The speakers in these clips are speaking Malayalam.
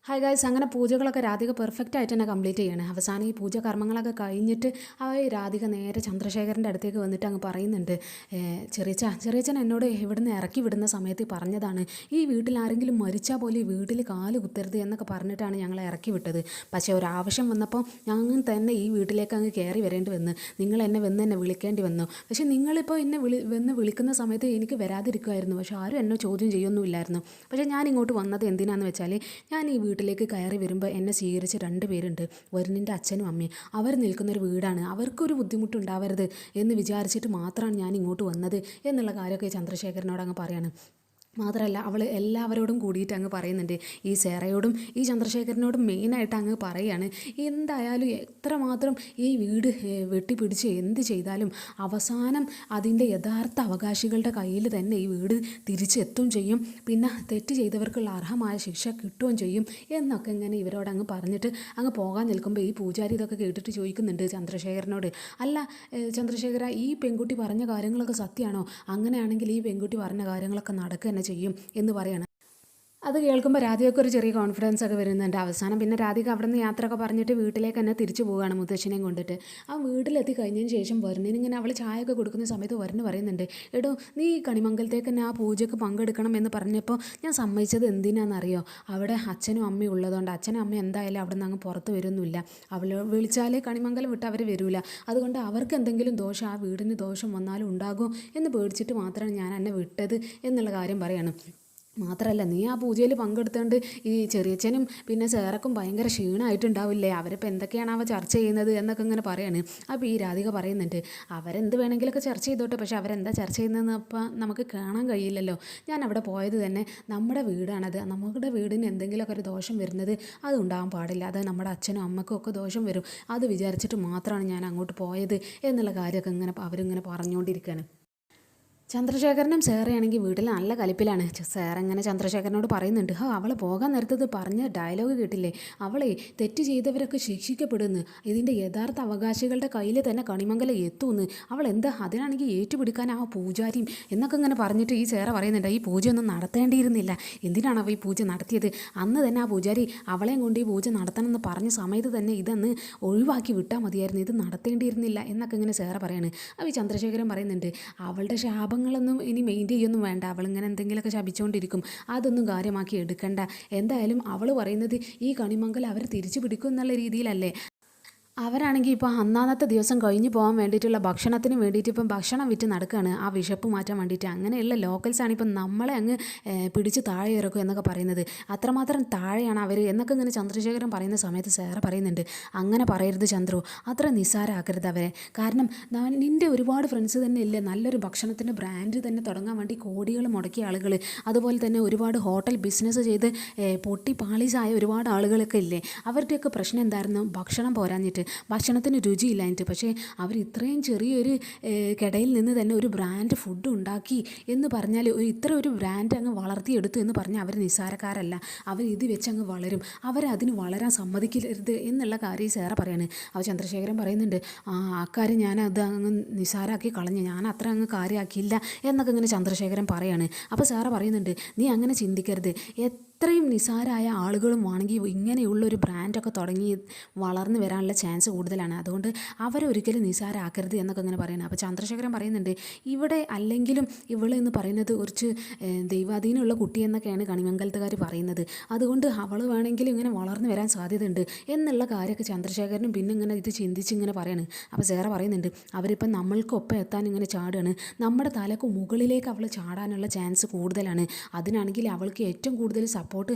ഹായ് ഗായ്സ്, അങ്ങനെ പൂജകളൊക്കെ രാധിക പെർഫെക്റ്റ് ആയിട്ട് തന്നെ കംപ്ലീറ്റ് ചെയ്യണം. അവസാനം ഈ പൂജ കർമ്മങ്ങളൊക്കെ കഴിഞ്ഞിട്ട് രാധിക നേരെ ചന്ദ്രശേഖരൻ്റെ അടുത്തേക്ക് വന്നിട്ട് അങ്ങ് പറയുന്നുണ്ട്, ചെറിയച്ഛൻ എന്നോട് ഇവിടുന്ന് ഇറക്കി വിടുന്ന സമയത്ത് പറഞ്ഞതാണ്, ഈ വീട്ടിൽ ആരെങ്കിലും മരിച്ചാൽ പോലും ഈ വീട്ടിൽ കാല് കുത്തരുത് എന്നൊക്കെ പറഞ്ഞിട്ടാണ് ഞങ്ങളെ ഇറക്കി വിട്ടത്. പക്ഷേ ഒരാവശ്യം വന്നപ്പോൾ ഞങ്ങൾ തന്നെ ഈ വീട്ടിലേക്ക് അങ്ങ് കയറി വരേണ്ടി വന്നു. നിങ്ങൾ എന്നെ വിളിക്കേണ്ടി വന്നു. പക്ഷേ നിങ്ങളിപ്പോൾ എന്നെ വിളിക്കുന്ന സമയത്ത് എനിക്ക് വരാതിരിക്കുമായിരുന്നു. പക്ഷേ ആരും എന്നെ ചോദ്യം ചെയ്യൊന്നുമില്ലായിരുന്നു. പക്ഷേ ഞാൻ ഇങ്ങോട്ട് വന്നത് എന്തിനാണെന്ന് വെച്ചാൽ, ഞാൻ ഈ വീട്ടിലേക്ക് കയറി വരുമ്പോൾ എന്നെ സ്വീകരിച്ച 2 പേരുണ്ട്, വരുണിൻ്റെ അച്ഛനും അമ്മയും. അവർ നിൽക്കുന്നൊരു വീടാണ്, അവർക്കൊരു ബുദ്ധിമുട്ടുണ്ടാവരുത് എന്ന് വിചാരിച്ചിട്ട് മാത്രമാണ് ഞാൻ ഇങ്ങോട്ട് വന്നത് എന്നുള്ള കാര്യമൊക്കെ ചന്ദ്രശേഖരനോട് അങ്ങ് പറയാണ്. മാത്രമല്ല അവൾ എല്ലാവരോടും കൂടിയിട്ട് അങ്ങ് പറയുന്നുണ്ട്, ഈ സേറയോടും ഈ ചന്ദ്രശേഖരനോടും മെയിനായിട്ട് അങ്ങ് പറയുകയാണ്, എന്തായാലും എത്രമാത്രം ഈ വീട് വെട്ടിപ്പിടിച്ച് എന്ത് ചെയ്താലും അവസാനം അതിൻ്റെ യഥാർത്ഥ അവകാശികളുടെ കയ്യിൽ തന്നെ ഈ വീട് തിരിച്ചെത്തും ചെയ്യും, പിന്നെ തെറ്റ് ചെയ്തവർക്കുള്ള അർഹമായ ശിക്ഷ കിട്ടുകയും ചെയ്യും എന്നൊക്കെ ഇങ്ങനെ ഇവരോട് അങ്ങ് പറഞ്ഞിട്ട് അങ്ങ് പോകാൻ നിൽക്കുമ്പോൾ ഈ പൂജാരി ഇതൊക്കെ കേട്ടിട്ട് ചോദിക്കുന്നുണ്ട് ചന്ദ്രശേഖരനോട്, അല്ല ചന്ദ്രശേഖര, ഈ പെൺകുട്ടി പറഞ്ഞ കാര്യങ്ങളൊക്കെ സത്യമാണോ? അങ്ങനെയാണെങ്കിൽ ഈ പെൺകുട്ടി പറഞ്ഞ കാര്യങ്ങളൊക്കെ നടക്കുക തന്നെ ചെയ്യും എന്ന് പറയാണ്. അത് കേൾക്കുമ്പോൾ രാധികയ്ക്ക് ഒരു ചെറിയ കോൺഫിഡൻസ് ഒക്കെ വരുന്നുണ്ട്. അവസാനം പിന്നെ രാധിക അവിടെ നിന്ന് യാത്രയൊക്കെ പറഞ്ഞിട്ട് വീട്ടിലേക്ക് തന്നെ തിരിച്ചു പോവുകയാണ് മുത്തശ്ശനെയും കൊണ്ടിട്ട്. ആ വീട്ടിലെത്തി കഴിഞ്ഞതിന് ശേഷം വരുണിനിങ്ങനെ അവൾ ചായയൊക്കെ കൊടുക്കുന്ന സമയത്ത് വരുണ് പറയുന്നുണ്ട്, എടോ നീ കണിമംഗലത്തേക്ക് തന്നെ ആ പൂജയ്ക്ക് പങ്കെടുക്കണം എന്ന് പറഞ്ഞപ്പോൾ ഞാൻ സമ്മതിച്ചത് എന്തിനാണെന്നറിയോ? അവിടെ അച്ഛനും അമ്മയും ഉള്ളതുകൊണ്ട്. അച്ഛനും അമ്മയും എന്തായാലും അവിടെ നിന്ന് അങ്ങ് പുറത്ത് വരുന്നില്ല, അവൾ വിളിച്ചാലേ കണിമംഗലം വിട്ട് അവർ വരില്ല. അതുകൊണ്ട് അവർക്ക് എന്തെങ്കിലും ദോഷം, ആ വീടിന് ദോഷം വന്നാലും ഉണ്ടാകും എന്ന് പേടിച്ചിട്ട് മാത്രമാണ് ഞാൻ എന്നെ വിട്ടത് എന്നുള്ള കാര്യം പറയാണ്. മാത്രമല്ല, നീ ആ പൂജയിൽ പങ്കെടുത്തുകൊണ്ട് ഈ ചെറിയച്ഛനും പിന്നെ സേറക്കും ഭയങ്കര ക്ഷീണമായിട്ടുണ്ടാവില്ലേ, അവരിപ്പോൾ എന്തൊക്കെയാണ് ചർച്ച ചെയ്യുന്നത് എന്നൊക്കെ ഇങ്ങനെ പറയാണ്. അപ്പോൾ ഈ രാധിക പറയുന്നുണ്ട്, അവരെന്ത് വേണമെങ്കിലൊക്കെ ചർച്ച ചെയ്തോട്ടെ, പക്ഷേ അവരെന്താ ചർച്ച ചെയ്യുന്നതെന്ന് അപ്പം നമുക്ക് കാണാൻ കഴിയില്ലല്ലോ. ഞാൻ അവിടെ പോയത് തന്നെ നമ്മുടെ വീടാണത്, നമ്മുടെ വീടിന് എന്തെങ്കിലുമൊക്കെ ഒരു ദോഷം വരുന്നത് അത് ഉണ്ടാകാൻ പാടില്ല, അത് നമ്മുടെ അച്ഛനും അമ്മക്കും ഒക്കെ ദോഷം വരും, അത് വിചാരിച്ചിട്ട് മാത്രമാണ് ഞാൻ അങ്ങോട്ട് പോയത് എന്നുള്ള കാര്യമൊക്കെ ഇങ്ങനെ അവരിങ്ങനെ പറഞ്ഞുകൊണ്ടിരിക്കുകയാണ്. ചന്ദ്രശേഖരനും സേറയാണെങ്കിൽ വീട്ടിൽ നല്ല കലിപ്പിലാണ്. സേറ ഇങ്ങനെ ചന്ദ്രശേഖരനോട് പറയുന്നുണ്ട്, അവൾ പോകാൻ നേരത്തത് പറഞ്ഞ ഡയലോഗ് കേട്ടില്ലേ, അവളെ തെറ്റ് ചെയ്തവരൊക്കെ ശിക്ഷിക്കപ്പെടുന്നു, ഇതിൻ്റെ യഥാർത്ഥ അവകാശികളുടെ കയ്യിൽ തന്നെ കണിമംഗലം എത്തുമെന്ന്, അവൾ എന്താ അതിനാണെങ്കിൽ ഏറ്റുപിടിക്കാൻ ആ പൂജാരിയും എന്നൊക്കെ ഇങ്ങനെ പറഞ്ഞിട്ട് ഈ സേറ പറയുന്നുണ്ട്, ഈ പൂജയൊന്നും നടത്തേണ്ടിയിരുന്നില്ല, എന്തിനാണ് അവൾ ഈ പൂജ നടത്തിയത്? അന്ന് തന്നെ ആ പൂജാരി അവളെയും കൊണ്ട് ഈ പൂജ നടത്തണമെന്ന് പറഞ്ഞ സമയത്ത് തന്നെ ഇതൊന്ന് ഒഴിവാക്കി വിട്ടാൽ മതിയായിരുന്നു, ഇത് നടത്തേണ്ടിയിരുന്നില്ല എന്നൊക്കെ ഇങ്ങനെ സേറ പറയാണ്. അപ്പോൾ ഈ ചന്ദ്രശേഖരൻ പറയുന്നുണ്ട്, അവളുടെ ശാപങ്ങളൊന്നും ഇനി മെയിൻറ്റെയിൻ ചെയ്യൊന്നും വേണ്ട, അവളിങ്ങനെ എന്തെങ്കിലുമൊക്കെ ശപിച്ചുകൊണ്ടിരിക്കും, അതൊന്നും കാര്യമാക്കി എടുക്കണ്ട. എന്തായാലും അവൾ പറയുന്നത് ഈ കണിമംഗലം അവർ തിരിച്ചു പിടിക്കും എന്നുള്ള രീതിയിലല്ലേ. അവരാണെങ്കിൽ ഇപ്പോൾ അന്നാന്നത്തെ ദിവസം കഴിഞ്ഞ് പോകാൻ വേണ്ടിയിട്ടുള്ള ഭക്ഷണത്തിന് വേണ്ടിയിട്ട് ഇപ്പം ഭക്ഷണം വിറ്റ് നടക്കുകയാണ്, ആ വിശപ്പ് മാറ്റാൻ വേണ്ടിയിട്ട്. അങ്ങനെയുള്ള ലോക്കൽസാണ് ഇപ്പം നമ്മളെ അങ്ങ് പിടിച്ച് താഴെ ഇറക്കും എന്നൊക്കെ പറയുന്നത്. അത്രമാത്രം താഴെയാണ് അവർ എന്നൊക്കെ ഇങ്ങനെ ചന്ദ്രശേഖരൻ പറയുന്ന സമയത്ത് സേറ പറയുന്നുണ്ട്, അങ്ങനെ പറയരുത് ചന്ദ്രു, അത്ര നിസ്സാരമാക്കരുത് അവരെ. കാരണം നിൻ്റെ ഒരുപാട് ഫ്രണ്ട്സ് തന്നെ ഇല്ലേ നല്ലൊരു ഭക്ഷണത്തിൻ്റെ ബ്രാൻഡ് തന്നെ തുടങ്ങാൻ വേണ്ടി കോടികൾ മുടക്കിയ ആളുകൾ, അതുപോലെ തന്നെ ഒരുപാട് ഹോട്ടൽ ബിസിനസ് ചെയ്ത് പൊട്ടി പാളീസായ ഒരുപാട് ആളുകളൊക്കെ ഇല്ലേ. അവരുടെയൊക്കെ പ്രശ്നം എന്തായിരുന്നു? ഭക്ഷണം പോരാഞ്ഞിട്ട്, ഭക്ഷണത്തിന് രുചിയില്ലാഞ്ഞിട്ട്. പക്ഷേ അവർ ഇത്രയും ചെറിയൊരു കടയിൽ നിന്ന് തന്നെ ഒരു ബ്രാൻഡ് ഫുഡ് ഉണ്ടാക്കി എന്ന് പറഞ്ഞാൽ, ഇത്ര ഒരു ബ്രാൻഡ് അങ്ങ് വളർത്തിയെടുത്തു എന്ന് പറഞ്ഞാൽ അവർ നിസ്സാരക്കാരല്ല, അവർ ഇത് വെച്ച് അങ്ങ് വളരും, അവരതിന് വളരാൻ സമ്മതിക്കരുത് എന്നുള്ള കാര്യം സേറ പറയാണ്. അപ്പോൾ ചന്ദ്രശേഖരൻ പറയുന്നുണ്ട്, അക്കാര്യം ഞാൻ അത് അങ്ങ് നിസ്സാരമാക്കി കളഞ്ഞു, ഞാൻ അത്ര അങ്ങ് കാര്യമാക്കിയില്ല എന്നൊക്കെ ഇങ്ങനെ ചന്ദ്രശേഖരൻ പറയാണ്. അപ്പോൾ സേറ പറയുന്നുണ്ട്, നീ അങ്ങനെ ചിന്തിക്കരുത്, ഇത്രയും നിസാരായ ആളുകളും ആണെങ്കിൽ ഇങ്ങനെയുള്ളൊരു ബ്രാൻഡൊക്കെ തുടങ്ങി വളർന്നു വരാനുള്ള ചാൻസ് കൂടുതലാണ്, അതുകൊണ്ട് അവരൊരിക്കലും നിസാരാക്കരുത് എന്നൊക്കെ ഇങ്ങനെ പറയുന്നത്. അപ്പോൾ ചന്ദ്രശേഖരൻ പറയുന്നുണ്ട്, ഇവിടെ അല്ലെങ്കിലും ഇവളെന്ന് പറയുന്നത് കുറച്ച് ദൈവാധീനമുള്ള കുട്ടി എന്നൊക്കെയാണ് കണിമംഗലത്തുകാർ പറയുന്നത്, അതുകൊണ്ട് അവൾ വേണമെങ്കിലും ഇങ്ങനെ വളർന്നു വരാൻ സാധ്യതയുണ്ട് എന്നുള്ള കാര്യമൊക്കെ ചന്ദ്രശേഖരനും പിന്നെ ഇങ്ങനെ ഇത് ചിന്തിച്ച് ഇങ്ങനെ പറയാണ്. അപ്പോൾ സേറ പറയുന്നുണ്ട്, അവരിപ്പം നമ്മൾക്കൊപ്പം എത്താൻ ഇങ്ങനെ ചാടുകയാണ്, നമ്മുടെ തലക്ക് മുകളിലേക്ക് അവൾ ചാടാനുള്ള ചാൻസ് കൂടുതലാണ്, അതിനാണെങ്കിൽ അവൾക്ക് ഏറ്റവും കൂടുതൽ സപ്പോർട്ട്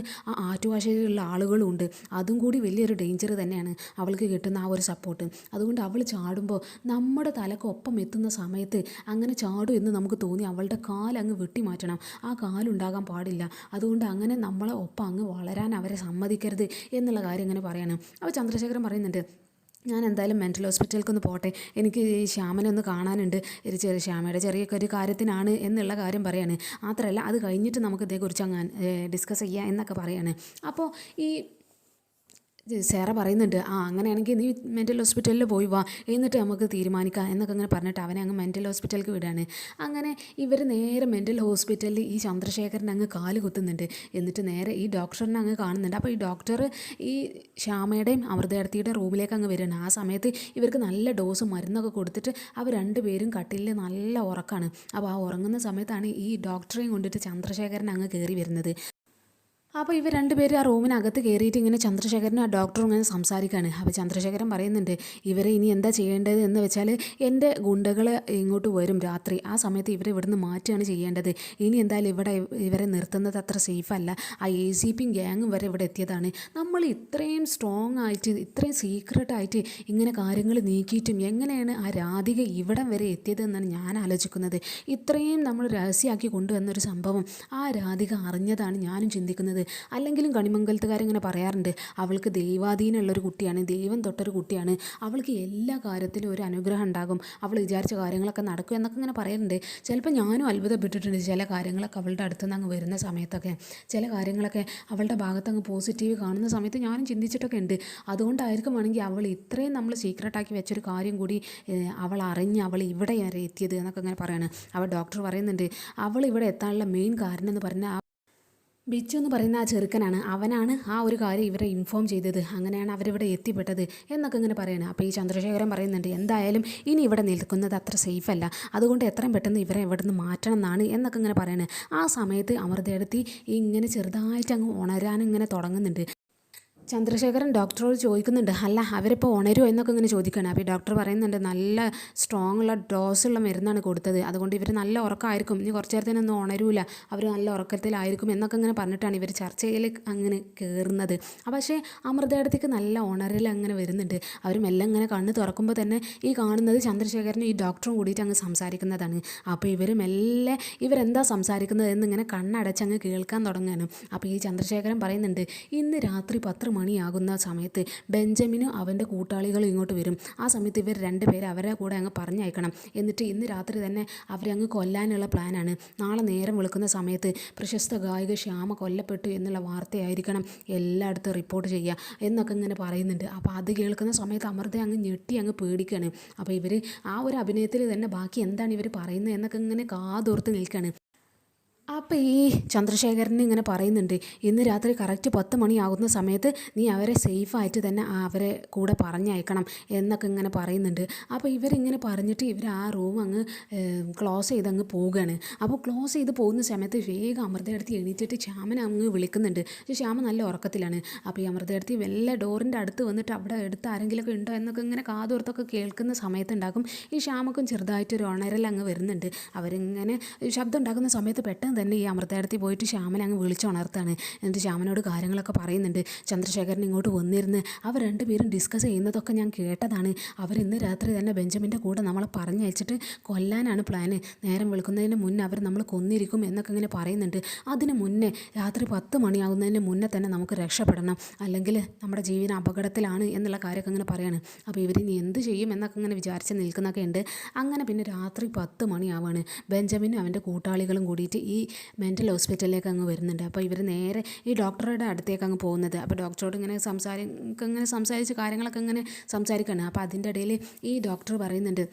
ആ ആറ്റുഭാഷയിലുള്ള ആളുകളും ഉണ്ട്, അതും കൂടി വലിയൊരു ഡേഞ്ചർ തന്നെയാണ് അവൾക്ക് കിട്ടുന്ന ആ ഒരു സപ്പോർട്ട്. അതുകൊണ്ട് അവൾ ചാടുമ്പോൾ നമ്മുടെ തലക്കൊപ്പം എത്തുന്ന സമയത്ത് അങ്ങനെ ചാടും എന്ന് നമുക്ക് തോന്നി അവളുടെ കാലങ്ങ് വെട്ടിമാറ്റണം, ആ കാലുണ്ടാകാൻ പാടില്ല, അതുകൊണ്ട് അങ്ങനെ നമ്മളെ ഒപ്പം അങ്ങ് വളരാൻ അവരെ സമ്മതിക്കരുത് എന്നുള്ള കാര്യം ഇങ്ങനെ പറയണം. അപ്പോൾ ചന്ദ്രശേഖരൻ പറയുന്നുണ്ട്, ഞാൻ എന്തായാലും മെൻ്റൽ ഹോസ്പിറ്റലിലേക്കൊന്ന് പോട്ടെ, എനിക്ക് ഈ ശ്യാമനെ ഒന്ന് കാണാനുണ്ട്, ശ്യാമയുടെ ചെറിയൊക്കെ ഒരു കാര്യത്തിനാണ് എന്നുള്ള കാര്യം പറയാണ്. മാത്രമല്ല അത് കഴിഞ്ഞിട്ട് നമുക്ക് ഇതേക്കുറിച്ച് അങ്ങ് ഡിസ്കസ് ചെയ്യാം എന്നൊക്കെ പറയാണ്. അപ്പോൾ ഈ സേറ പറയുന്നുണ്ട്, അങ്ങനെയാണെങ്കിൽ നീ മെൻ്റൽ ഹോസ്പിറ്റലിൽ പോയി വാ, എന്നിട്ട് നമുക്ക് തീരുമാനിക്കാം എന്നൊക്കെ അങ്ങനെ പറഞ്ഞിട്ട് അവനെ അങ്ങ് മെൻ്റൽ ഹോസ്പിറ്റലിലേക്ക് വിടാണ്. അങ്ങനെ ഇവർ നേരെ മെൻ്റൽ ഹോസ്പിറ്റലിൽ ഈ ചന്ദ്രശേഖരൻ അങ്ങ് കാല് കുത്തുന്നുണ്ട്. എന്നിട്ട് നേരെ ഈ ഡോക്ടറിനെ അങ്ങ് കാണുന്നുണ്ട്. അപ്പോൾ ഈ ഡോക്ടർ ഈ ശ്യാമയുടെയും അമൃതേടത്തിയുടെ റൂമിലേക്ക് അങ്ങ് വരികയാണ്. ആ സമയത്ത് ഇവർക്ക് നല്ല ഡോസ് മരുന്നൊക്കെ കൊടുത്തിട്ട് അവർ രണ്ടുപേരും കട്ടിലിൽ നല്ല ഉറക്കമാണ്. അപ്പോൾ ആ ഉറങ്ങുന്ന സമയത്താണ് ഈ ഡോക്ടറെയും കൊണ്ടിട്ട് ചന്ദ്രശേഖരൻ അങ്ങ് കയറി വരുന്നത്. അപ്പോൾ ഇവർ രണ്ടുപേരും ആ റൂമിനകത്ത് കയറിയിട്ട് ഇങ്ങനെ ചന്ദ്രശേഖരനും ആ ഡോക്ടറും ഇങ്ങനെ സംസാരിക്കുകയാണ്. അപ്പോൾ ചന്ദ്രശേഖരൻ പറയുന്നുണ്ട്, ഇവരെ ഇനി എന്താ ചെയ്യേണ്ടത് എന്ന് വെച്ചാൽ എൻ്റെ ഗുണ്ടകൾ ഇങ്ങോട്ട് വരും രാത്രി, ആ സമയത്ത് ഇവരെ ഇവിടുന്ന് മാറ്റുകയാണ് ചെയ്യേണ്ടത്. ഇനി എന്തായാലും ഇവരെ നിർത്തുന്നത് അത്ര സേഫല്ല. ആ ACPയും ഗ്യാങ്ങും വരെ ഇവിടെ എത്തിയതാണ്. നമ്മൾ ഇത്രയും സ്ട്രോങ് ആയിട്ട് ഇത്രയും സീക്രട്ടായിട്ട് ഇങ്ങനെ കാര്യങ്ങൾ നീക്കിയിട്ടും എങ്ങനെയാണ് ആ രാധിക ഇവിടം വരെ എത്തിയതെന്നാണ് ഞാൻ ആലോചിക്കുന്നത്. ഇത്രയും നമ്മൾ രഹസ്യമാക്കി കൊണ്ടുവന്നൊരു സംഭവം ആ രാധിക അറിഞ്ഞതാണ് ഞാനും ചിന്തിക്കുന്നത്. അല്ലെങ്കിലും കണിമംഗലത്തുകാരിങ്ങനെ പറയാറുണ്ട്, അവൾക്ക് ദൈവാധീനമുള്ളൊരു കുട്ടിയാണ്, ദൈവം തൊട്ടൊരു കുട്ടിയാണ്, അവൾക്ക് എല്ലാ കാര്യത്തിലും ഒരു അനുഗ്രഹം ഉണ്ടാകും, അവൾ വിചാരിച്ച കാര്യങ്ങളൊക്കെ നടക്കും എന്നൊക്കെ ഇങ്ങനെ പറയുന്നുണ്ട്. ചിലപ്പോൾ ഞാനും അത്ഭുതപ്പെട്ടിട്ടുണ്ട് ചില കാര്യങ്ങളൊക്കെ അവളുടെ അടുത്തുനിന്ന് അങ്ങ് വരുന്ന സമയത്തൊക്കെ. ചില കാര്യങ്ങളൊക്കെ അവളുടെ ഭാഗത്ത് അങ്ങ് പോസിറ്റീവ് കാണുന്ന സമയത്ത് ഞാനും ചിന്തിച്ചിട്ടൊക്കെ ഉണ്ട്. അതുകൊണ്ടായിരിക്കും വേണമെങ്കിൽ അവൾ ഇത്രയും നമ്മൾ സീക്രട്ടാക്കി വെച്ചൊരു കാര്യം കൂടി അവൾ അറിഞ്ഞ് അവൾ ഇവിടെ വരെ എത്തിയത് എന്നൊക്കെ ഇങ്ങനെ പറയാണ്. അവൾ ഡോക്ടർ പറയുന്നുണ്ട്, അവൾ ഇവിടെ എത്താനുള്ള മെയിൻ കാരണം എന്ന് പറഞ്ഞാൽ ബിച്ചു എന്ന് പറയുന്ന ആ ചെറുക്കനാണ്, അവനാണ് ആ ഒരു കാര്യം ഇവരെ ഇൻഫോം ചെയ്തത്, അങ്ങനെയാണ് അവരിവിടെ എത്തിപ്പെട്ടത് എന്നൊക്കെ ഇങ്ങനെ പറയുന്നത്. അപ്പോൾ ഈ ചന്ദ്രശേഖരൻ പറയുന്നുണ്ട്, എന്തായാലും ഇനി ഇവിടെ നിൽക്കുന്നത് അത്ര സേഫല്ല, അതുകൊണ്ട് എത്രയും പെട്ടെന്ന് ഇവരെ ഇവിടെ നിന്ന് മാറ്റണം എന്നാണ് എന്നൊക്കെ ഇങ്ങനെ പറയുന്നത്. ആ സമയത്ത് അമൃതയെടുത്തി ഇങ്ങനെ ചെറുതായിട്ട് അങ്ങ് ഉണരാനിങ്ങനെ തുടങ്ങുന്നുണ്ട്. ചന്ദ്രശേഖരൻ ഡോക്ടറോട് ചോദിക്കുന്നുണ്ട്, അല്ല അവരിപ്പോൾ ഉണരുമോ എന്നൊക്കെ ഇങ്ങനെ ചോദിക്കുകയാണ്. അപ്പോൾ ഈ ഡോക്ടർ പറയുന്നുണ്ട്, നല്ല സ്ട്രോങ് ഉള്ള ഡോസുള്ള മരുന്നാണ് കൊടുത്തത്, അതുകൊണ്ട് ഇവർ നല്ല ഉറക്കമായിരിക്കും, ഇനി കുറച്ച് നേരത്തിനൊന്നും ഉണരൂല, അവർ നല്ല ഉറക്കത്തിലായിരിക്കും എന്നൊക്കെ ഇങ്ങനെ പറഞ്ഞിട്ടാണ് ഇവർ ചർച്ചയിൽ അങ്ങനെ കയറുന്നത്. പക്ഷേ അമൃതേടത്തേക്ക് നല്ല ഉണരൽ അങ്ങനെ വരുന്നുണ്ട്. അവർ മെല്ലെ ഇങ്ങനെ കണ്ണ് തുറക്കുമ്പോൾ തന്നെ ഈ കാണുന്നത് ചന്ദ്രശേഖരനും ഈ ഡോക്ടറും കൂടിയിട്ട് അങ്ങ് സംസാരിക്കുന്നതാണ്. അപ്പോൾ ഇവർ മെല്ലെ ഇവരെന്താ സംസാരിക്കുന്നത് എന്നിങ്ങനെ കണ്ണടച്ചങ്ങ് കേൾക്കാൻ തുടങ്ങുകയാണ്. അപ്പോൾ ഈ ചന്ദ്രശേഖരൻ പറയുന്നുണ്ട്, ഇന്ന് രാത്രി 10 മണിയാകുന്ന സമയത്ത് ബെഞ്ചമിനും അവൻ്റെ കൂട്ടാളികളും ഇങ്ങോട്ട് വരും. ആ സമയത്ത് ഇവർ രണ്ടുപേരെ അവരെ കൂടെ അങ്ങ് പറഞ്ഞയക്കണം. എന്നിട്ട് ഇന്ന് രാത്രി തന്നെ അവരെ അങ്ങ് കൊല്ലാനുള്ള പ്ലാനാണ്. നാളെ നേരം വെളുക്കുന്ന സമയത്ത് പ്രശസ്ത ഗായിക ശ്യാമ കൊല്ലപ്പെട്ടു എന്നുള്ള വാർത്തയായിരിക്കണം എല്ലായിടത്തും റിപ്പോർട്ട് ചെയ്യുക എന്നൊക്കെ ഇങ്ങനെ പറയുന്നുണ്ട്. അപ്പോൾ അത് കേൾക്കുന്ന സമയത്ത് അമൃത അങ്ങ് ഞെട്ടി അങ്ങ് പേടിക്കുകയാണ്. അപ്പോൾ ഇവർ ആ ഒരു അഭിനയത്തിൽ തന്നെ ബാക്കി എന്താണ് ഇവർ പറയുന്നത് എന്നൊക്കെ ഇങ്ങനെ കാതോർത്ത് നിൽക്കുകയാണ്. അപ്പോൾ ഈ ചന്ദ്രശേഖരന് ഇങ്ങനെ പറയുന്നുണ്ട്, ഇന്ന് രാത്രി കറക്റ്റ് 10 മണിയാകുന്ന സമയത്ത് നീ അവരെ സേഫായിട്ട് തന്നെ അവരെ കൂടെ പറഞ്ഞയക്കണം എന്നൊക്കെ ഇങ്ങനെ പറയുന്നുണ്ട്. അപ്പോൾ ഇവരിങ്ങനെ പറഞ്ഞിട്ട് ഇവർ ആ റൂം അങ്ങ് ക്ലോസ് ചെയ്ത് അങ്ങ് പോവുകയാണ്. അപ്പോൾ ക്ലോസ് ചെയ്ത് പോകുന്ന സമയത്ത് വേഗം അമൃതയെടുത്ത് എണീറ്റിട്ട് ശ്യാമനെ അങ്ങ് വിളിക്കുന്നുണ്ട്. ശ്യാമ നല്ല ഉറക്കത്തിലാണ്. അപ്പോൾ ഈ അമൃതയെടുത്ത് വല്ല ഡോറിൻ്റെ അടുത്ത് വന്നിട്ട് അവിടെ അടുത്ത് ആരെങ്കിലുമൊക്കെ ഉണ്ടോ എന്നൊക്കെ ഇങ്ങനെ കാതോർത്തൊക്കെ കേൾക്കുന്ന സമയത്തുണ്ടാകും ഈ ശ്യാമക്കും ചെറുതായിട്ടൊരു ഉണരൽ അങ്ങ് വരുന്നുണ്ട്. അവരിങ്ങനെ ശബ്ദം ഉണ്ടാക്കുന്ന സമയത്ത് പെട്ടെന്ന് തന്നെ ഈ അമൃതയെടുത്ത് പോയിട്ട് ശ്യാമനെ അങ്ങ് വിളിച്ചുണർത്താണ്. എന്നിട്ട് ശ്യാമനോട് കാര്യങ്ങളൊക്കെ പറയുന്നുണ്ട്. ചന്ദ്രശേഖരൻ ഇങ്ങോട്ട് വന്നിരുന്ന് അവർ രണ്ടുപേരും ഡിസ്കസ് ചെയ്യുന്നതൊക്കെ ഞാൻ കേട്ടതാണ്. അവരിന്ന് രാത്രി തന്നെ ബെഞ്ചമിൻ്റെ കൂടെ നമ്മളെ പറഞ്ഞയച്ചിട്ട് കൊല്ലാനാണ് പ്ലാന്. നേരം വെളുക്കുന്നതിന് മുന്നേ അവർ നമ്മൾ കൊന്നിരിക്കും എന്നൊക്കെ ഇങ്ങനെ പറയുന്നുണ്ട്. അതിന് മുന്നേ രാത്രി 10 മണിയാകുന്നതിന് മുന്നേ തന്നെ നമുക്ക് രക്ഷപ്പെടണം, അല്ലെങ്കിൽ നമ്മുടെ ജീവൻ അപകടത്തിലാണ് എന്നുള്ള കാര്യമൊക്കെ ഇങ്ങനെ പറയാണ്. അപ്പോൾ ഇവരിനി എന്ത് ചെയ്യും എന്നൊക്കെ ഇങ്ങനെ വിചാരിച്ച് നിൽക്കുന്നൊക്കെ ഉണ്ട്. അങ്ങനെ പിന്നെ രാത്രി 10 മണിയാവാണ്. ബെഞ്ചമിനും അവൻ്റെ കൂട്ടാളികളും കൂടിയിട്ട് ഈ മെൻ്റൽ ഹോസ്പിറ്റലിലേക്ക് അങ്ങ് വരുന്നുണ്ട്. അപ്പോൾ ഇവർ നേരെ ഈ ഡോക്ടറുടെ അടുത്തേക്ക് അങ്ങ് പോകുന്നത്. അപ്പോൾ ഡോക്ടറോട് ഇങ്ങനെ സംസാരിച്ച് കാര്യങ്ങളൊക്കെ ഇങ്ങനെ സംസാരിക്കുകയാണ്. അപ്പോൾ അതിൻ്റെ ഇടയിൽ ഈ ഡോക്ടർ പറയുന്നുണ്ട്,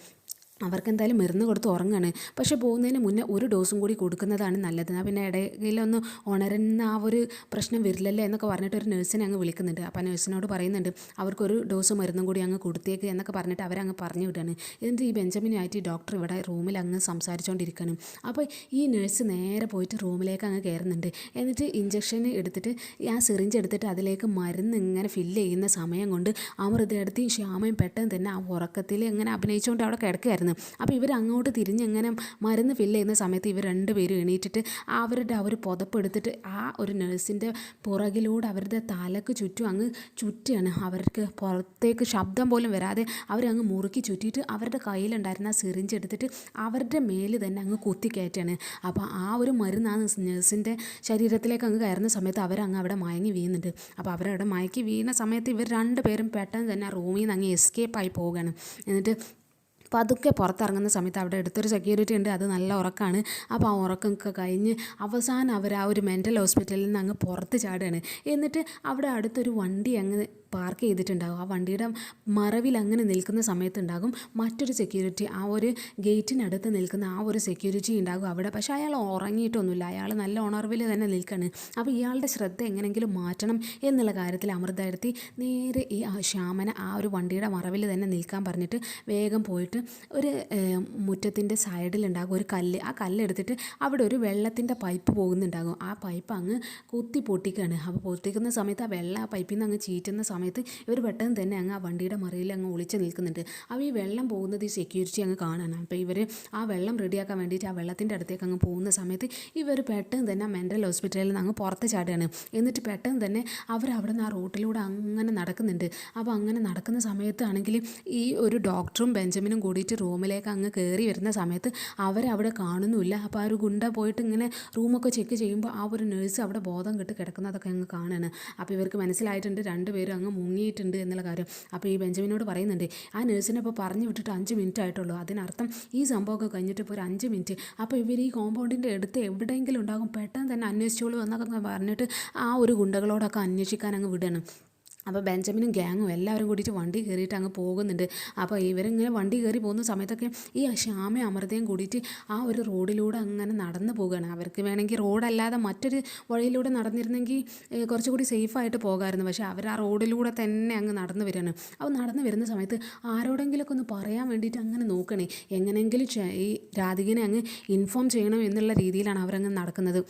അവർക്കെന്തായാലും മരുന്ന് കൊടുത്ത് ഉറങ്ങാണ്, പക്ഷേ പോകുന്നതിന് മുന്നേ ഒരു ഡോസും കൂടി കൊടുക്കുന്നതാണ് നല്ലത്, പിന്നെ ഇടയിലൊന്ന് ഉണരുന്ന ആ ഒരു പ്രശ്നം വരില്ലല്ലോ എന്നൊക്കെ പറഞ്ഞിട്ട് ഒരു നഴ്സിനെ അങ്ങ് വിളിക്കുന്നുണ്ട്. അപ്പോൾ നഴ്സിനോട് പറയുന്നുണ്ട്, അവർക്കൊരു ഡോസ് മരുന്നും കൂടി അങ്ങ് കൊടുത്തേക്ക് എന്നൊക്കെ പറഞ്ഞിട്ട് അവരങ്ങ് പറഞ്ഞു വിടുകയാണ്. എന്നിട്ട് ഈ ബെഞ്ചമിനായിട്ട് ഈ ഡോക്ടർ ഇവിടെ റൂമിൽ അങ്ങ് സംസാരിച്ചുകൊണ്ടിരിക്കുകയാണ്. അപ്പോൾ ഈ നഴ്സ് നേരെ പോയിട്ട് റൂമിലേക്ക് അങ്ങ് കയറുന്നുണ്ട്. എന്നിട്ട് ഇഞ്ചക്ഷൻ എടുത്തിട്ട് ആ സിറിഞ്ച് എടുത്തിട്ട് അതിലേക്ക് മരുന്ന് ഇങ്ങനെ ഫില്ല് ചെയ്യുന്ന സമയം കൊണ്ട് അമൃതയെടുത്ത് ശ്യാമയും പെട്ടെന്ന് തന്നെ ആ ഉറക്കത്തിൽ ഇങ്ങനെ അഭിനയിച്ചുകൊണ്ട് അവിടെ കിടക്കുകയായിരുന്നു. അപ്പോൾ ഇവർ അങ്ങോട്ട് തിരിഞ്ഞ് ഇങ്ങനെ മരുന്ന് ഫില്ല് ചെയ്യുന്ന സമയത്ത് ഇവർ രണ്ടുപേരും എണീറ്റിട്ട് അവരുടെ ആ ഒരു പുതപ്പെടുത്തിട്ട് ആ ഒരു നഴ്സിൻ്റെ പുറകിലൂടെ അവരുടെ തലക്ക് ചുറ്റും അങ്ങ് ചുറ്റിയാണ്. അവർക്ക് പുറത്തേക്ക് ശബ്ദം പോലും വരാതെ അവരങ്ങ് മുറുക്കി ചുറ്റിയിട്ട് അവരുടെ കയ്യിലുണ്ടായിരുന്ന ആ സിറിഞ്ച് എടുത്തിട്ട് അവരുടെ മേല് തന്നെ അങ്ങ് കുത്തിക്കയറ്റാണ്. അപ്പോൾ ആ ഒരു മരുന്ന് ആ നഴ്സിൻ്റെ ശരീരത്തിലേക്ക് അങ്ങ് കയറുന്ന സമയത്ത് അവരങ്ങ് അവിടെ മയങ്ങി വീഴുന്നുണ്ട്. അപ്പോൾ അവരവിടെ മയക്കി വീഴുന്ന സമയത്ത് ഇവർ രണ്ടുപേരും പെട്ടെന്ന് തന്നെ ആ റൂമിൽ നിന്ന് അങ്ങ് എസ്കേപ്പായി പോവുകയാണ്. എന്നിട്ട് പതുക്കെ പുറത്തിറങ്ങുന്ന സമയത്ത് അവിടെ അടുത്തൊരു സെക്യൂരിറ്റി ഉണ്ട്. അത് നല്ല ഉറക്കമാണ്. അപ്പോൾ ആ ഉറക്കമൊക്കെ കഴിഞ്ഞ് അവസാനം അവർ ആ ഒരു മെൻ്റൽ ഹോസ്പിറ്റലിൽ നിന്ന് അങ്ങ് പുറത്ത് ചാടുകയാണ്. എന്നിട്ട് അവിടെ അടുത്തൊരു വണ്ടി അങ്ങ് പാർക്ക് ചെയ്തിട്ടുണ്ടാകും. ആ വണ്ടിയുടെ മറവിൽ അങ്ങനെ നിൽക്കുന്ന സമയത്തുണ്ടാകും മറ്റൊരു സെക്യൂരിറ്റി, ആ ഒരു ഗേറ്റിനടുത്ത് നിൽക്കുന്ന ആ ഒരു സെക്യൂരിറ്റി ഉണ്ടാകും അവിടെ. പക്ഷേ അയാൾ ഉറങ്ങിയിട്ടൊന്നുമില്ല, അയാൾ നല്ല ഉണർവിൽ തന്നെ നിൽക്കുകയാണ്. അപ്പോൾ ഇയാളുടെ ശ്രദ്ധ എങ്ങനെയെങ്കിലും മാറ്റണം എന്നുള്ള കാര്യത്തിൽ അമൃതയെടുത്തി നേരെ ഈ ശ്യാമനെ ആ ഒരു വണ്ടിയുടെ മറവിൽ തന്നെ നിൽക്കാൻ പറഞ്ഞിട്ട് വേഗം പോയിട്ട് ഒരു മുറ്റത്തിൻ്റെ സൈഡിലുണ്ടാകും ഒരു കല്ല്. ആ കല്ലെടുത്തിട്ട് അവിടെ ഒരു വെള്ളത്തിൻ്റെ പൈപ്പ് പോകുന്നുണ്ടാകും. ആ പൈപ്പ് അങ്ങ് കുത്തി പൊട്ടിക്കുകയാണ്. അപ്പോൾ പൊട്ടിക്കുന്ന സമയത്ത് ആ വെള്ളം ആ പൈപ്പിൽ നിന്ന് അങ്ങ് ചീറ്റുന്ന സമയത്ത് ഇവർ പെട്ടെന്ന് തന്നെ അങ്ങ് ആ വണ്ടിയുടെ മറയിൽ അങ്ങ് ഒളിച്ച് നിൽക്കുന്നുണ്ട്. അപ്പോൾ ഈ വെള്ളം പോകുന്നത് ഈ സെക്യൂരിറ്റി അങ്ങ് കാണാനാണ്. അപ്പോൾ ഇവർ ആ വെള്ളം റെഡിയാക്കാൻ വേണ്ടിയിട്ട് ആ വെള്ളത്തിൻ്റെ അടുത്തേക്ക് അങ്ങ് പോകുന്ന സമയത്ത് ഇവർ പെട്ടെന്ന് തന്നെ ആ മെൻ്റൽ ഹോസ്പിറ്റലിൽ നിന്ന് അങ്ങ് പുറത്ത് ചാടുകയാണ്. എന്നിട്ട് പെട്ടെന്ന് തന്നെ അവർ അവിടെ നിന്ന് ആ റൂട്ടിലൂടെ അങ്ങനെ നടക്കുന്നുണ്ട്. അപ്പോൾ അങ്ങനെ നടക്കുന്ന സമയത്താണെങ്കിൽ ഈ ഒരു ഡോക്ടറും ബെഞ്ചമിനും കൂടിയിട്ട് റൂമിലേക്ക് അങ്ങ് കയറി വരുന്ന സമയത്ത് അവരവിടെ കാണുന്നുമില്ല. അപ്പോൾ ആ ഒരു ഗുണ്ട പോയിട്ട് ഇങ്ങനെ റൂമൊക്കെ ചെക്ക് ചെയ്യുമ്പോൾ ആ ഒരു നേഴ്സ് അവിടെ ബോധം കെട്ട് കിടക്കുന്നതൊക്കെ അങ്ങ് കാണാണ്. അപ്പോൾ ഇവർക്ക് മനസ്സിലായിട്ടുണ്ട് രണ്ടുപേരും അങ്ങ് മുങ്ങിയിട്ടുണ്ട് എന്നുള്ള കാര്യം. അപ്പോൾ ഈ ബെഞ്ചമിനോട് പറയുന്നുണ്ട്, ആ നേഴ്സിനെ ഇപ്പോൾ പറഞ്ഞു വിട്ടിട്ട് 5 മിനിറ്റ് ആയിട്ടുള്ളൂ, അതിനർത്ഥം ഈ സംഭവമൊക്കെ കഴിഞ്ഞിട്ട് ഇപ്പോൾ ഒരു 5 മിനിറ്റ്. അപ്പോൾ ഇവർ ഈ കോമ്പൗണ്ടിൻ്റെ അടുത്ത് എവിടെയെങ്കിലും ഉണ്ടാകും, പെട്ടെന്ന് തന്നെ അന്വേഷിച്ചോളൂ എന്നൊക്കെ പറഞ്ഞിട്ട് ആ ഒരു ഗുണ്ടകളോടൊക്കെ അന്വേഷിക്കാൻ അങ്ങ് വിടണം. അപ്പോൾ ബെഞ്ചമിനും ഗ്യാങ്ങും എല്ലാവരും കൂടിയിട്ട് വണ്ടി കയറിയിട്ട് അങ്ങ് പോകുന്നുണ്ട്. അപ്പോൾ ഇവരിങ്ങനെ വണ്ടി കയറി പോകുന്ന സമയത്തൊക്കെ ഈ ശ്യാമയും അമൃതയും കൂടിയിട്ട് ആ ഒരു റോഡിലൂടെ അങ്ങനെ നടന്നു പോകുകയാണ്. അവർക്ക് വേണമെങ്കിൽ റോഡല്ലാതെ മറ്റൊരു വഴിയിലൂടെ നടന്നിരുന്നെങ്കിൽ കുറച്ചുകൂടി സേഫായിട്ട് പോകാമായിരുന്നു. പക്ഷേ അവർ ആ റോഡിലൂടെ തന്നെ അങ്ങ് നടന്നു വരികയാണ്. അപ്പോൾ നടന്നു വരുന്ന സമയത്ത് ആരോടെങ്കിലുമൊക്കെ ഒന്ന് പറയാൻ വേണ്ടിയിട്ട് അങ്ങനെ നോക്കണേ, എങ്ങനെയെങ്കിലും ഈ രാധികനെ അങ്ങ് ഇൻഫോം ചെയ്യണം എന്നുള്ള രീതിയിലാണ് അവരങ്ങ് നടക്കുന്നത്.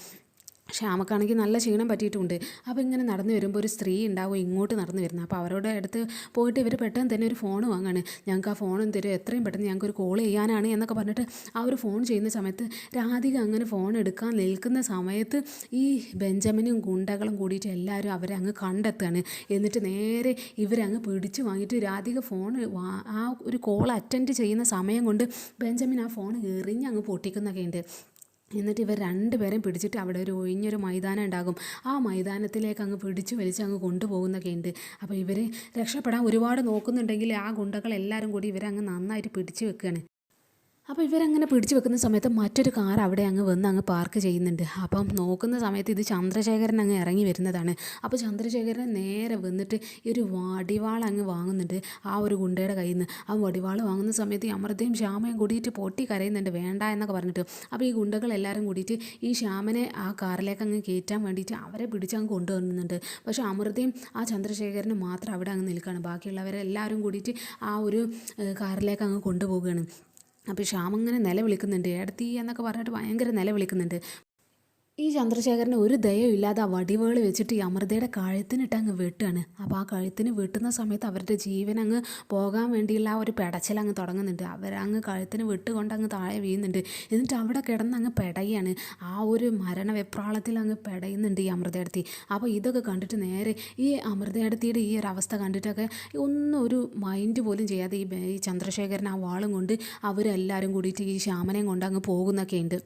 ശ്യാമക്കാണെങ്കിൽ നല്ല ക്ഷീണം പറ്റിയിട്ടുണ്ട്. അപ്പോൾ ഇങ്ങനെ നടന്നു വരുമ്പോൾ ഒരു സ്ത്രീ ഉണ്ടാവും ഇങ്ങോട്ട് നടന്നു വരുന്നത്. അപ്പോൾ അവരുടെ അടുത്ത് പോയിട്ട് ഇവർ പെട്ടെന്ന് തന്നെ ഒരു ഫോൺ വാങ്ങാണ്. ഞങ്ങൾക്ക് ആ ഫോണും തരും, എത്രയും പെട്ടെന്ന് ഞങ്ങൾക്ക് ഒരു കോൾ ചെയ്യാനാണ് എന്നൊക്കെ പറഞ്ഞിട്ട് ആ ഒരു ഫോൺ ചെയ്യുന്ന സമയത്ത് രാധിക അങ്ങനെ ഫോൺ എടുക്കാൻ നിൽക്കുന്ന സമയത്ത് ഈ ബെഞ്ചമിനും ഗുണ്ടകളും കൂടിയിട്ട് എല്ലാവരും അവരെ അങ്ങ് കണ്ടെത്തുകയാണ്. എന്നിട്ട് നേരെ ഇവരെ അങ്ങ് പിടിച്ച് വാങ്ങിയിട്ട് രാധിക ഫോൺ ആ ഒരു കോൾ അറ്റൻഡ് ചെയ്യുന്ന സമയം കൊണ്ട് ബെഞ്ചമിൻ ആ ഫോൺ എറിഞ്ഞ് അങ്ങ് പൊട്ടിക്കുന്നൊക്കെ ഉണ്ട്. എന്നിട്ട് ഇവർ രണ്ടുപേരെയും പിടിച്ചിട്ട് അവിടെ ഒരു ഒഴിഞ്ഞൊരു മൈതാനം ഉണ്ടാകും. ആ മൈതാനത്തിലേക്ക് അങ്ങ് പിടിച്ച് വലിച്ച് അങ്ങ് കൊണ്ടുപോകുന്നൊക്കെ ഉണ്ട്. അപ്പോൾ ഇവർ രക്ഷപ്പെടാൻ ഒരുപാട് നോക്കുന്നുണ്ടെങ്കിൽ ആ ഗുണ്ടകൾ എല്ലാവരും കൂടി ഇവരെ അങ്ങ് നന്നായിട്ട് പിടിച്ച് വെക്കുകയാണ്. അപ്പോൾ ഇവരങ്ങനെ പിടിച്ചു വെക്കുന്ന സമയത്ത് മറ്റൊരു കാർ അവിടെ അങ്ങ് വന്ന് അങ്ങ് പാർക്ക് ചെയ്യുന്നുണ്ട്. അപ്പം നോക്കുന്ന സമയത്ത് ഇത് ചന്ദ്രശേഖരൻ അങ്ങ് ഇറങ്ങി വരുന്നതാണ്. അപ്പോൾ ചന്ദ്രശേഖരൻ നേരെ വന്നിട്ട് ഈ ഒരു വടിവാൾ അങ്ങ് വാങ്ങുന്നുണ്ട് ആ ഒരു ഗുണ്ടയുടെ കയ്യിൽ നിന്ന്. ആ വടിവാൾ വാങ്ങുന്ന സമയത്ത് ഈ അമൃതയും ശ്യാമയും കൂടിയിട്ട് പൊട്ടി കരയുന്നുണ്ട് വേണ്ട എന്നൊക്കെ പറഞ്ഞിട്ട്. അപ്പോൾ ഈ ഗുണ്ടകൾ എല്ലാവരും കൂടിയിട്ട് ഈ ശ്യാമനെ ആ കാറിലേക്ക് അങ്ങ് കയറ്റാൻ വേണ്ടിയിട്ട് അവരെ പിടിച്ചങ്ങ് കൊണ്ടുവരുന്നുണ്ട്. പക്ഷേ അമൃതയും ആ ചന്ദ്രശേഖരനും മാത്രം അവിടെ അങ്ങ് നിൽക്കുകയാണ്. ബാക്കിയുള്ളവരെല്ലാവരും കൂടിയിട്ട് ആ ഒരു കാറിലേക്ക് അങ്ങ് കൊണ്ടുപോവുകയാണ്. അപ്പോൾ ശ്യാം അങ്ങനെ നിലവിളിക്കുന്നുണ്ട്, ഏടത്തി എന്നൊക്കെ പറഞ്ഞിട്ട് ഭയങ്കര നിലവിളിക്കുന്നുണ്ട്. ഈ ചന്ദ്രശേഖരന് ഒരു ദയവും ഇല്ലാതെ ആ വടിവേൾ വെച്ചിട്ട് ഈ അമൃതയുടെ കഴുത്തിനിട്ട് അങ്ങ് വെട്ടുകയാണ്. അപ്പോൾ ആ കഴുത്തിന് വെട്ടുന്ന സമയത്ത് അവരുടെ ജീവൻ അങ്ങ് പോകാൻ വേണ്ടിയുള്ള ആ ഒരു പെടച്ചിൽ അങ്ങ് തുടങ്ങുന്നുണ്ട്. അവരങ്ങ് കഴുത്തിന് വെട്ടുകൊണ്ട് അങ്ങ് താഴെ വീഴുന്നുണ്ട്. എന്നിട്ട് അവിടെ കിടന്ന് അങ്ങ് പെടയാണ്. ആ ഒരു മരണവെപ്രാളത്തിൽ അങ്ങ് പെടയുന്നുണ്ട് ഈ അമൃതയെടുത്തി. അപ്പോൾ ഇതൊക്കെ കണ്ടിട്ട് നേരെ ഈ അമൃതയെടുത്തിയുടെ ഈ ഒരു അവസ്ഥ കണ്ടിട്ടൊക്കെ ഒന്നും ഒരു മൈൻഡ് പോലും ചെയ്യാതെ ഈ ചന്ദ്രശേഖരൻ ആ വാളും കൊണ്ട് അവരെല്ലാവരും കൂടിയിട്ട് ഈ ശ്യാമനെയും കൊണ്ട് അങ്ങ് പോകുന്നൊക്കെ ഉണ്ട്.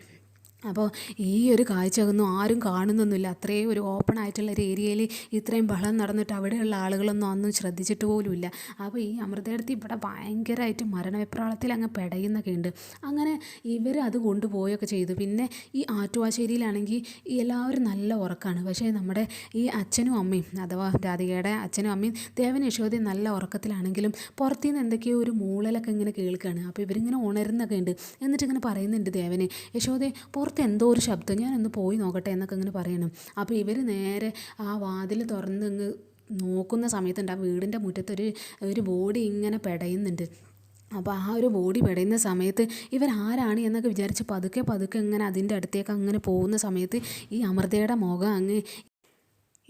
അപ്പോൾ ഈ ഒരു കാഴ്ച ഒന്നും ആരും കാണുന്നൊന്നുമില്ല. അത്രയും ഒരു ഓപ്പൺ ആയിട്ടുള്ള ഒരു ഏരിയയിൽ ഇത്രയും ബഹളം നടന്നിട്ട് അവിടെയുള്ള ആളുകളൊന്നും അന്നും ശ്രദ്ധിച്ചിട്ട് പോലുമില്ല. അപ്പോൾ ഈ അമൃതയെടുത്ത് ഇവിടെ ഭയങ്കരമായിട്ട് മരണവെപ്രാളത്തിൽ അങ്ങ് പെടയുന്നൊക്കെ ഉണ്ട്. അങ്ങനെ ഇവർ അത് കൊണ്ടുപോയൊക്കെ ചെയ്തു. പിന്നെ ഈ ആറ്റുവാശ്ശേരിയിലാണെങ്കിൽ എല്ലാവരും നല്ല ഉറക്കമാണ്. പക്ഷേ നമ്മുടെ ഈ അച്ഛനും അമ്മയും അഥവാ രാധികയുടെ അച്ഛനും അമ്മയും ദേവൻ യശോദയും നല്ല ഉറക്കത്തിലാണെങ്കിലും പുറത്തുനിന്ന് എന്തൊക്കെയോ ഒരു മൂളലൊക്കെ ഇങ്ങനെ കേൾക്കുകയാണ്. അപ്പോൾ ഇവരിങ്ങനെ ഉണരുന്നൊക്കെ ഉണ്ട്. എന്നിട്ട് ഇങ്ങനെ പറയുന്നുണ്ട് ദേവന്, യശോദേ എന്തോ ഒരു ശബ്ദം, ഞാനൊന്ന് പോയി നോക്കട്ടെ എന്നൊക്കെ ഇങ്ങനെ പറയണം. അപ്പോൾ ഇവർ നേരെ ആ വാതിൽ തുറന്ന് ഇങ്ങ് നോക്കുന്ന സമയത്തുണ്ട് ആ വീടിൻ്റെ മുറ്റത്തൊരു ബോഡി ഇങ്ങനെ പെടയുന്നുണ്ട്. അപ്പോൾ ആ ഒരു ബോഡി പെടയുന്ന സമയത്ത് ഇവരാരാണ് എന്നൊക്കെ വിചാരിച്ച് പതുക്കെ ഇങ്ങനെ അതിൻ്റെ അടുത്തേക്ക് അങ്ങനെ പോകുന്ന സമയത്ത് ഈ അമൃതയുടെ മുഖം അങ്ങ്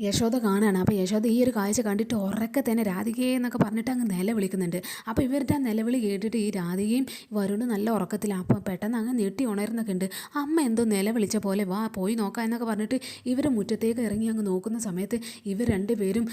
യശോദ കാണുകയാണ്. അപ്പോൾ യശോദ ഈ ഒരു കാഴ്ച കണ്ടിട്ട് ഉറക്കെ തന്നെ രാധികയെ എന്നൊക്കെ പറഞ്ഞിട്ട് അങ്ങ് നിലവിളിക്കുന്നുണ്ട്. അപ്പോൾ ഇവരുടെ ആ നിലവിളി കേട്ടിട്ട് ഈ രാധികയും വരുണും നല്ല ഉറക്കത്തിലാണ്. അപ്പോൾ പെട്ടെന്ന് അങ്ങ് ഞെട്ടി ഉണരുന്നൊക്കെ ഉണ്ട്. അമ്മ എന്തോ നിലവിളിച്ച പോലെ വാ പോയി നോക്കാം എന്നൊക്കെ പറഞ്ഞിട്ട് ഇവർ മുറ്റത്തേക്ക് ഇറങ്ങി അങ്ങ് നോക്കുന്ന സമയത്ത് ഇവർ രണ്ടുപേരും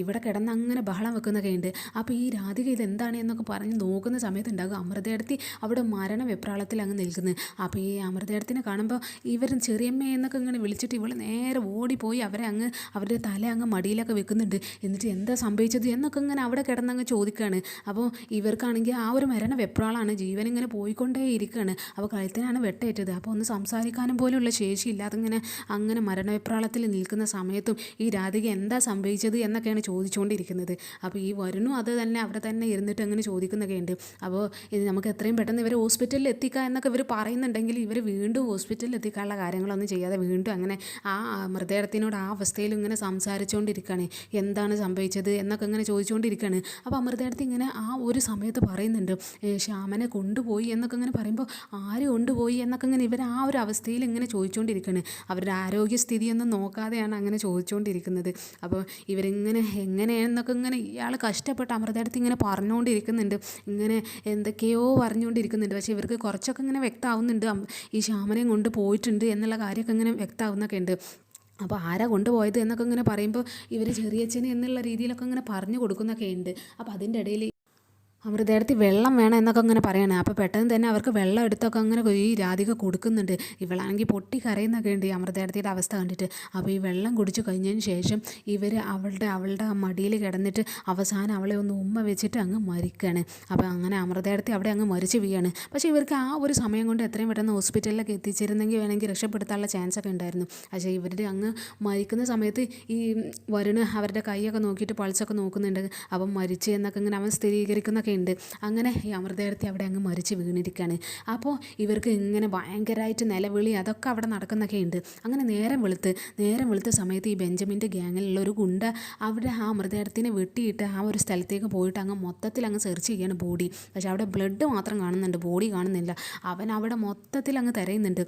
ഇവിടെ കിടന്ന് അങ്ങനെ ബഹളം വെക്കുന്നൊക്കെ ഉണ്ട്. അപ്പോൾ ഈ രാധിക ഇതെന്താണ് എന്നൊക്കെ പറഞ്ഞ് നോക്കുന്ന സമയത്ത് ഉണ്ടാകും അമൃതയെടുത്തി അവിടെ മരണ വെപ്രാളത്തിൽ അങ്ങ് നിൽക്കുന്നത്. അപ്പോൾ ഈ അമൃതയെടുത്തിനെ കാണുമ്പോൾ ഇവർ ചെറിയമ്മ എന്നൊക്കെ ഇങ്ങനെ വിളിച്ചിട്ട് ഇവൾ നേരെ ഓടിപ്പോയി അവരെ അങ്ങ് അവരുടെ തല അങ്ങ് മടിയിലൊക്കെ വെക്കുന്നുണ്ട്. എന്നിട്ട് എന്താ സംഭവിച്ചത് എന്നൊക്കെ ഇങ്ങനെ അവിടെ കിടന്നങ്ങ് ചോദിക്കുകയാണ്. അപ്പോൾ ഇവർക്കാണെങ്കിൽ ആ ഒരു മരണ വെപ്രാളാണ്, ജീവൻ ഇങ്ങനെ പോയിക്കൊണ്ടേ ഇരിക്കുകയാണ്. അപ്പോൾ കഴുത്തിനാണ് വെട്ടേറ്റത്. അപ്പോൾ ഒന്ന് സംസാരിക്കാനും പോലുള്ള ശേഷിയില്ല. അതിങ്ങനെ അങ്ങനെ മരണവെപ്രാളത്തിൽ നിൽക്കുന്ന സമയത്തും ഈ രാധിക എന്താ സംഭവിച്ചത് എന്നൊക്കെയാണ് ചോദിച്ചുകൊണ്ടിരിക്കുന്നത്. അപ്പോൾ ഈ വരുണും അത് തന്നെ അവിടെ തന്നെ ഇരുന്നിട്ട് അങ്ങനെ ചോദിക്കുന്നൊക്കെ ഉണ്ട്. അപ്പോൾ ഇത് നമുക്ക് എത്രയും പെട്ടെന്ന് ഇവർ ഹോസ്പിറ്റലിൽ എത്തിക്കുക എന്നൊക്കെ ഇവർ പറയുന്നുണ്ടെങ്കിൽ ഇവർ വീണ്ടും ഹോസ്പിറ്റലിൽ എത്തിക്കാനുള്ള കാര്യങ്ങളൊന്നും ചെയ്യാതെ വീണ്ടും അങ്ങനെ ആ മൃതദേഹത്തിനോട് ആ അവസ്ഥയിൽ ഇങ്ങനെ സംസാരിച്ചുകൊണ്ടിരിക്കുകയാണ്. എന്താണ് സംഭവിച്ചത് എന്നൊക്കെ ഇങ്ങനെ ചോദിച്ചുകൊണ്ടിരിക്കുകയാണ്. അപ്പോൾ മൃതദേഹത്തിൽ ഇങ്ങനെ ആ ഒരു സമയത്ത് പറയുന്നുണ്ട്, ശ്യാമനെ കൊണ്ടുപോയി എന്നൊക്കെ ഇങ്ങനെ പറയുമ്പോൾ ആര് കൊണ്ടുപോയി എന്നൊക്കെ ഇങ്ങനെ ഇവർ ആ ഒരു അവസ്ഥയിൽ ഇങ്ങനെ ചോദിച്ചുകൊണ്ടിരിക്കുകയാണ്. അവരുടെ ആരോഗ്യസ്ഥിതിയൊന്നും നോക്കാതെയാണ് അങ്ങനെ ചോദിച്ചുകൊണ്ടിരിക്കുന്നത്. അപ്പോൾ ഇവരിങ്ങനെ എങ്ങനെയെന്നൊക്കെ ഇങ്ങനെ ഇയാൾ കഷ്ടപ്പെട്ട് അമൃതടുത്ത് ഇങ്ങനെ പറഞ്ഞുകൊണ്ടിരിക്കുന്നുണ്ട്. ഇങ്ങനെ എന്തൊക്കെയോ പറഞ്ഞുകൊണ്ടിരിക്കുന്നുണ്ട്. പക്ഷേ ഇവർക്ക് കുറച്ചൊക്കെ ഇങ്ങനെ വ്യക്തമാവുന്നുണ്ട് ഈ ശ്യാമനെയും കൊണ്ട് പോയിട്ടുണ്ട് എന്നുള്ള കാര്യമൊക്കെ ഇങ്ങനെ വ്യക്തമാവുന്നൊക്കെ ഉണ്ട്. അപ്പോൾ ആരാ കൊണ്ടുപോയത് എന്നൊക്കെ ഇങ്ങനെ പറയുമ്പോൾ ഇവർ ചെറിയച്ഛന് എന്നുള്ള രീതിയിലൊക്കെ ഇങ്ങനെ പറഞ്ഞു കൊടുക്കുന്നൊക്കെ ഉണ്ട്. അപ്പോൾ അതിൻ്റെ ഇടയിൽ അമൃതേടത്തി വെള്ളം വേണം എന്നൊക്കെ അങ്ങനെ പറയണേ. അപ്പോൾ പെട്ടെന്ന് തന്നെ അവർക്ക് വെള്ളം എടുത്തൊക്കെ അങ്ങനെ ഈ രാധിക കൊടുക്കുന്നുണ്ട്. ഇവളാണെങ്കിൽ പൊട്ടി കരയുന്നൊക്കെ ഉണ്ട് ഈ അമൃതേടത്തിയുടെ അവസ്ഥ കണ്ടിട്ട്. അപ്പോൾ ഈ വെള്ളം കുടിച്ചു കഴിഞ്ഞതിന് ശേഷം ഇവർ അവളുടെ മടിയിൽ കിടന്നിട്ട് അവസാനം അവളെ ഒന്ന് ഉമ്മ വെച്ചിട്ട് അങ്ങ് മരിക്കുകയാണ്. അപ്പോൾ അങ്ങനെ അമൃതേടത്തി അവിടെ അങ്ങ് മരിച്ചു വീഴാണ്. പക്ഷേ ഇവർക്ക് ആ ഒരു സമയം കൊണ്ട് എത്രയും പെട്ടെന്ന് ഹോസ്പിറ്റലിലൊക്കെ എത്തിച്ചിരുന്നെങ്കിൽ വേണമെങ്കിൽ രക്ഷപ്പെടുത്താനുള്ള ചാൻസ് ഒക്കെ ഉണ്ടായിരുന്നു. പക്ഷേ ഇവരുടെ അങ്ങ് മരിക്കുന്ന സമയത്ത് ഈ വരുണ് അവരുടെ കൈയൊക്കെ നോക്കിയിട്ട് പൾസൊക്കെ നോക്കുന്നുണ്ട്. അപ്പം മരിച്ചു എന്നൊക്കെ ഇങ്ങനെ അവൻ സ്ഥിരീകരിക്കുന്നൊക്കെ ഉണ്ട്. അങ്ങനെ ഈ അമൃതേടത്തി അവിടെ അങ്ങ് മരിച്ച് വീണിരിക്കുകയാണ്. അപ്പോൾ ഇവർക്ക് ഇങ്ങനെ ഭയങ്കരമായിട്ട് നിലവിളി അതൊക്കെ അവിടെ നടക്കുന്നൊക്കെ ഉണ്ട്. അങ്ങനെ നേരം വെളുത്ത സമയത്ത് ഈ ബെഞ്ചമിൻ്റെ ഗ്യാങ്ങിലുള്ള ഒരു ഗുണ്ട അവിടെ ആ അമൃതേടത്തിനെ വെട്ടിയിട്ട് ആ ഒരു സ്ഥലത്തേക്ക് പോയിട്ട് അങ്ങ് മൊത്തത്തിൽ അങ്ങ് സെർച്ച് ചെയ്യുകയാണ് ബോഡി. പക്ഷേ അവിടെ ബ്ലഡ് മാത്രം കാണുന്നുണ്ട്, ബോഡി കാണുന്നില്ല. അവൻ അവിടെ മൊത്തത്തിൽ അങ്ങ് തിരയുന്നുണ്ട്.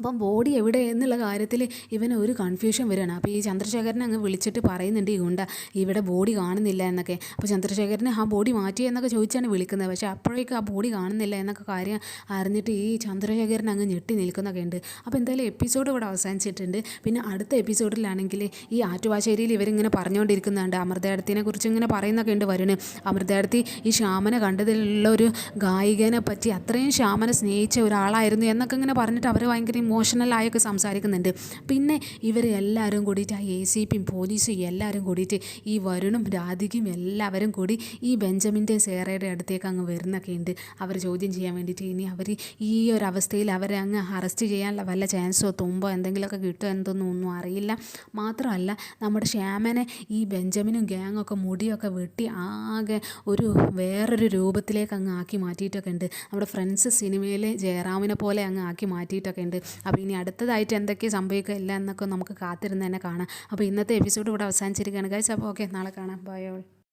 അപ്പം ബോഡി എവിടെ എന്നുള്ള കാര്യത്തിൽ ഇവന് ഒരു കൺഫ്യൂഷൻ വരികയാണ്. അപ്പോൾ ഈ ചന്ദ്രശേഖരനെ അങ്ങ് വിളിച്ചിട്ട് പറയുന്നുണ്ട് ഈ ഗുണ്ട ഇവിടെ ബോഡി കാണുന്നില്ല എന്നൊക്കെ. അപ്പോൾ ചന്ദ്രശേഖരനെ ആ ബോഡി മാറ്റി എന്നൊക്കെ ചോദിച്ചാണ് വിളിക്കുന്നത്. പക്ഷേ അപ്പോഴേക്കും ആ ബോഡി കാണുന്നില്ല എന്നൊക്കെ കാര്യം അറിഞ്ഞിട്ട് ഈ ചന്ദ്രശേഖരൻ അങ്ങ് ഞെട്ടി നിൽക്കുന്നൊക്കെ ഉണ്ട്. അപ്പോൾ എന്തായാലും എപ്പിസോഡ് ഇവിടെ അവസാനിച്ചിട്ടുണ്ട്. പിന്നെ അടുത്ത എപ്പിസോഡിലാണെങ്കിൽ ഈ ആറ്റുവാശ്ശേരിയിൽ ഇവരിങ്ങനെ പറഞ്ഞുകൊണ്ടിരിക്കുന്നുണ്ട് അമൃതേടത്തിനെ കുറിച്ച് ഇങ്ങനെ പറയുന്നൊക്കെ ഉണ്ട് വരുണ്. അമൃതേടത്തി ഈ ശ്യാമനെ കണ്ടതിലുള്ള ഒരു ഗായികനെ പറ്റി അത്രയും ശ്യാമനെ സ്നേഹിച്ച ഒരാളായിരുന്നു എന്നൊക്കെ ഇങ്ങനെ പറഞ്ഞിട്ട് അവർ ഭയങ്കര ഇമോഷണലായൊക്കെ സംസാരിക്കുന്നുണ്ട്. പിന്നെ ഇവരെല്ലാവരും കൂടിയിട്ട് ആ ACPയും പോലീസും എല്ലാവരും കൂടിയിട്ട് ഈ വരുണും രാധികയും എല്ലാവരും കൂടി ഈ ബെഞ്ചമിൻ്റെ സേറയുടെ അടുത്തേക്ക് അങ്ങ് വരുന്നൊക്കെ ഉണ്ട്. അവർ ചോദ്യം ചെയ്യാൻ വേണ്ടിയിട്ട്. ഇനി അവർ ഈ ഒരു അവസ്ഥയിൽ അവരെ അങ്ങ് അറസ്റ്റ് ചെയ്യാനുള്ള വല്ല ചാൻസോ തുമ്പോ എന്തെങ്കിലുമൊക്കെ കിട്ടുമോ എന്തൊന്നും അറിയില്ല. മാത്രമല്ല നമ്മുടെ ശ്യാമനെ ഈ ബെഞ്ചമിനും ഗ്യാങ്ങൊക്കെ മുടിയൊക്കെ വെട്ടി ആകെ ഒരു വേറൊരു രൂപത്തിലേക്ക് അങ്ങ് ആക്കി മാറ്റിയിട്ടൊക്കെ ഉണ്ട്. നമ്മുടെ ഫ്രണ്ട്സ് സിനിമയിലെ ജയറാമിനെ പോലെ അങ്ങ് ആക്കി മാറ്റിയിട്ടൊക്കെ ഉണ്ട്. അപ്പോൾ ഇനി അടുത്തതായിട്ട് എന്തൊക്കെ സംഭവിക്കില്ല എന്നൊക്കെ നമുക്ക് കാത്തിരുന്ന് തന്നെ കാണാം. അപ്പോൾ ഇന്നത്തെ എപ്പിസോഡ് ഇവിടെ അവസാനിച്ചിരിക്കുകയാണ് ഗൈസ്. അപ്പോൾ ഓക്കെ, നാളെ കാണാം. Bye all.